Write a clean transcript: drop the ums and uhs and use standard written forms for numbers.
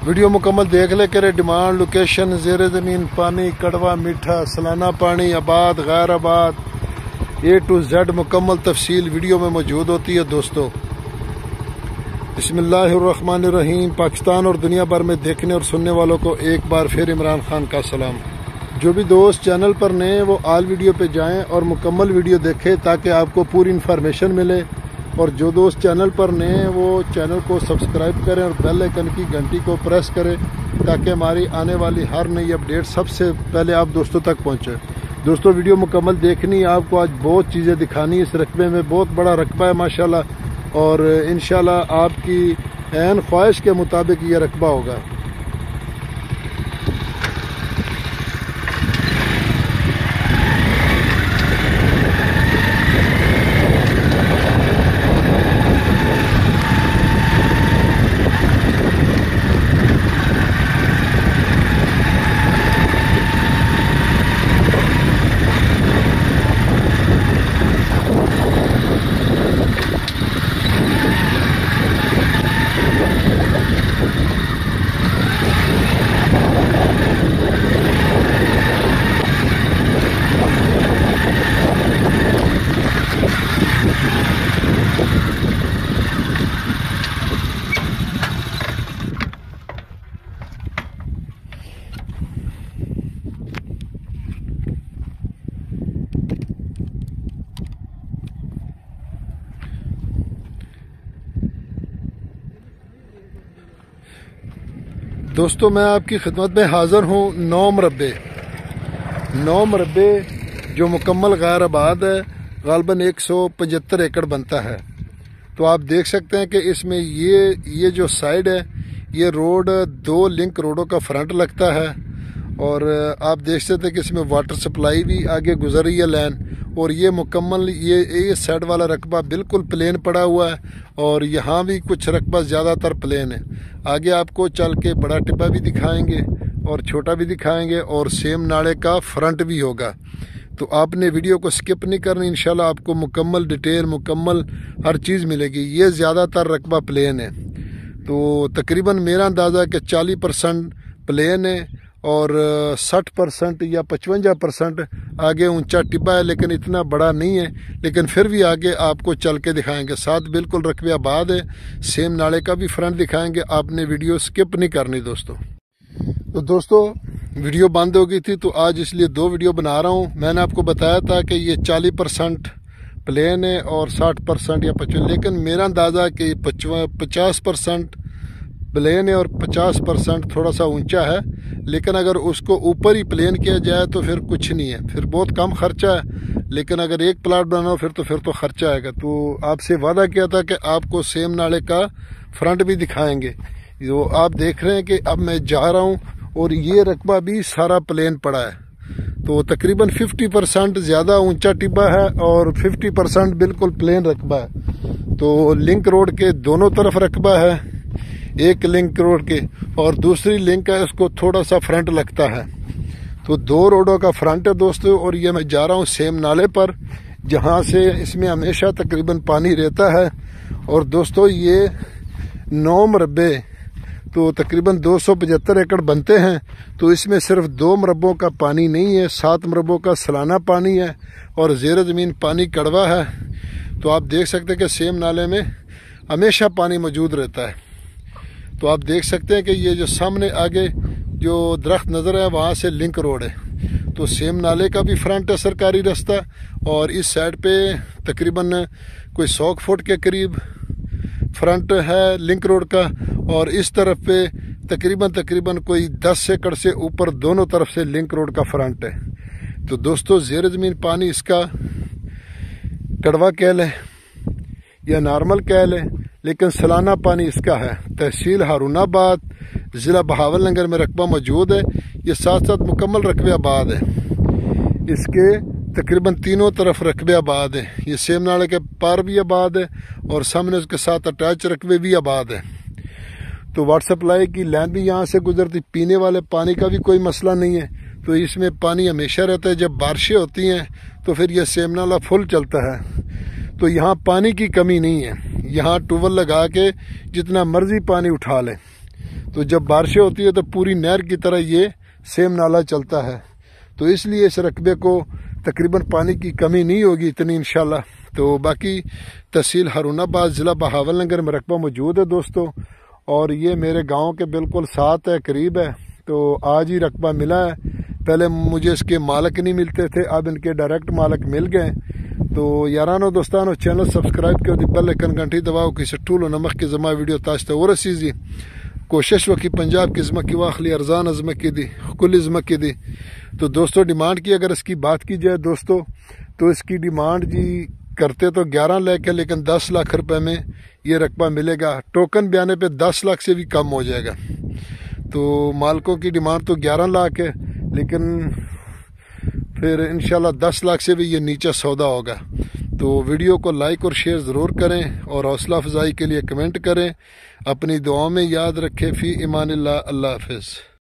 Video मुकम्मल देख ले करे। डिमांड, लोकेशन, ज़ेरे ज़मीन पानी, कड़वा, मीठा, सलाना पानी, आबाद, गैर आबाद, A to Z मुकम्मल तफसील वीडियो में मौजूद होती है। दोस्तों, बिस्मिल्लाहिर्रहमानिर्रहीम। पाकिस्तान और दुनिया भर में देखने और सुनने वालों को एक बार फिर इमरान खान का सलाम। जो भी दोस्त चैनल पर नए हैं वो आल वीडियो पे जाएं और मुकम्मल वीडियो देखें ताकि आपको पूरी इन्फॉर्मेशन मिले। और जो दोस्त चैनल पर नए हैं वो चैनल को सब्सक्राइब करें और बेल आइकन की घंटी को प्रेस करें ताकि हमारी आने वाली हर नई अपडेट सबसे पहले आप दोस्तों तक पहुंचे। दोस्तों, वीडियो मुकम्मल देखनी है। आपको आज बहुत चीज़ें दिखानी है। इस रकबे में बहुत बड़ा रकबा है माशाल्लाह, और इंशाल्लाह आपकी ऐन ख्वाहिश के मुताबिक ये रकबा होगा। दोस्तों, मैं आपकी खिदमत में हाज़िर हूँ। 9 मरबे जो मुकम्मल गैर आबाद है, ग़ालिबन 175 एकड़ बनता है। तो आप देख सकते हैं कि इसमें ये जो साइड है, ये रोड 2 लिंक रोडों का फ्रंट लगता है। और आप देख सकते हैं कि इसमें वाटर सप्लाई भी आगे गुजर रही है लाइन। और ये मुकम्मल ये साइड वाला रकबा बिल्कुल प्लेन पड़ा हुआ है, और यहाँ भी कुछ रकबा ज़्यादातर प्लेन है। आगे आपको चल के बड़ा टिब्बा भी दिखाएंगे और छोटा भी दिखाएंगे, और सेम नाले का फ्रंट भी होगा। तो आपने वीडियो को स्किप नहीं करनी। इंशाल्लाह आपको मुकम्मल डिटेल, मुकम्मल हर चीज़ मिलेगी। ये ज़्यादातर रकबा प्लेन है। तो तकरीबन मेरा अंदाज़ा कि 40% प्लेन है और 60% या 55% आगे ऊंचा टिब्बा है, लेकिन इतना बड़ा नहीं है। लेकिन फिर भी आगे आपको चल के दिखाएंगे। साथ बिल्कुल रकबे आबाद है, सेम नाले का भी फ्रंट दिखाएंगे। आपने वीडियो स्किप नहीं करनी दोस्तों। तो दोस्तों, वीडियो बंद हो गई थी तो आज इसलिए 2 वीडियो बना रहा हूँ। मैंने आपको बताया था कि ये 40% प्लेन है और 60% या 55%, लेकिन मेरा अंदाज़ा कि 50% प्लेन है और 50% थोड़ा सा ऊंचा है। लेकिन अगर उसको ऊपर ही प्लेन किया जाए तो फिर कुछ नहीं है, फिर बहुत कम खर्चा है। लेकिन अगर एक प्लाट बनाओ फिर तो खर्चा आएगा। तो आपसे वादा किया था कि आपको सेम नाले का फ्रंट भी दिखाएंगे। जो आप देख रहे हैं कि अब मैं जा रहा हूँ और ये रकबा भी सारा प्लेन पड़ा है। तो तकरीबन 50% ज़्यादा ऊंचा टिब्बा है और 50% बिल्कुल प्लेन रकबा है। तो लिंक रोड के दोनों तरफ रकबा है। एक लिंक रोड के और दूसरी लिंक है, उसको थोड़ा सा फ्रंट लगता है। तो 2 रोडों का फ्रंट है दोस्तों। और ये मैं जा रहा हूँ सेम नाले पर, जहाँ से इसमें हमेशा तकरीबन पानी रहता है। और दोस्तों, ये 9 मरबे तो तकरीबन 275 एकड़ बनते हैं। तो इसमें सिर्फ 2 मरबों का पानी नहीं है, 7 मरबों का सालाना पानी है और ज़ेर ज़मीन पानी कड़वा है। तो आप देख सकते हैं कि सेम नाले में हमेशा पानी मौजूद रहता है। तो आप देख सकते हैं कि ये जो सामने आगे जो दरख्त नज़र है वहाँ से लिंक रोड है। तो सेम नाले का भी फ्रंट है, सरकारी रास्ता। और इस साइड पे तकरीबन कोई 100 फुट के करीब फ्रंट है लिंक रोड का। और इस तरफ पे तकरीबन कोई 10 एकड़ से ऊपर दोनों तरफ से लिंक रोड का फ्रंट है। तो दोस्तों, ज़ेर ज़मीन पानी इसका कड़वा कैल है या नॉर्मल कैल है, लेकिन सालाना पानी इसका है। तहसील हारूनाबाद, ज़िला बहावलनगर में रकबा मौजूद है। ये साथ साथ मुकम्मल रकबे आबाद है। इसके तकरीबन तीनों तरफ रकबे आबाद है। ये सेम नाले के पार भी आबाद है और सामने उसके साथ अटैच रकबे भी आबाद है। तो वाटर सप्लाई की लाइन भी यहाँ से गुजरती। पीने वाले पानी का भी कोई मसला नहीं है। तो इसमें पानी हमेशा रहता है। जब बारिशें होती हैं तो फिर यह सेम नाला फुल चलता है। तो यहाँ पानी की कमी नहीं है। यहाँ ट्यूबवेल लगा के जितना मर्जी पानी उठा लें। तो जब बारिशें होती है तो पूरी नहर की तरह ये सेम नाला चलता है। तो इसलिए इस रकबे को तकरीबन पानी की कमी नहीं होगी इतनी इंशाल्लाह। तो बाकी तहसील हारूनाबाद ज़िला बहावलनगर में रकबा मौजूद है दोस्तों, और ये मेरे गांव के बिल्कुल साथ है, करीब है। तो आज ही रकबा मिला है, पहले मुझे इसके मालिक नहीं मिलते थे, अब इनके डायरेक्ट मालिक मिल गए। तो यारानो दोस्तानो चैनल सब्सक्राइब करो, बेल आइकन घंटी दबाओ कि टूलो नमक के जमा वीडियो ताश्ता और सीजी कोशिश वकी पंजाब की जमा की वाखली अरजान अजमा की दी कुल जमा की दी। तो दोस्तों डिमांड की अगर इसकी बात की जाए दोस्तों, तो इसकी डिमांड जी करते तो 11 लाख है, लेकिन 10 लाख रुपए में ये रकबा मिलेगा। टोकन भी आने पे 10 लाख से भी कम हो जाएगा। तो मालिकों की डिमांड तो 11 लाख है, लेकिन फिर इंशाल्लाह 10 लाख से भी ये नीचा सौदा होगा। तो वीडियो को लाइक और शेयर ज़रूर करें और हौसला अफजाई के लिए कमेंट करें। अपनी दुआओं में याद रखें। फ़ी इमानिल्लाह। अल्लाह हाफ़िज़।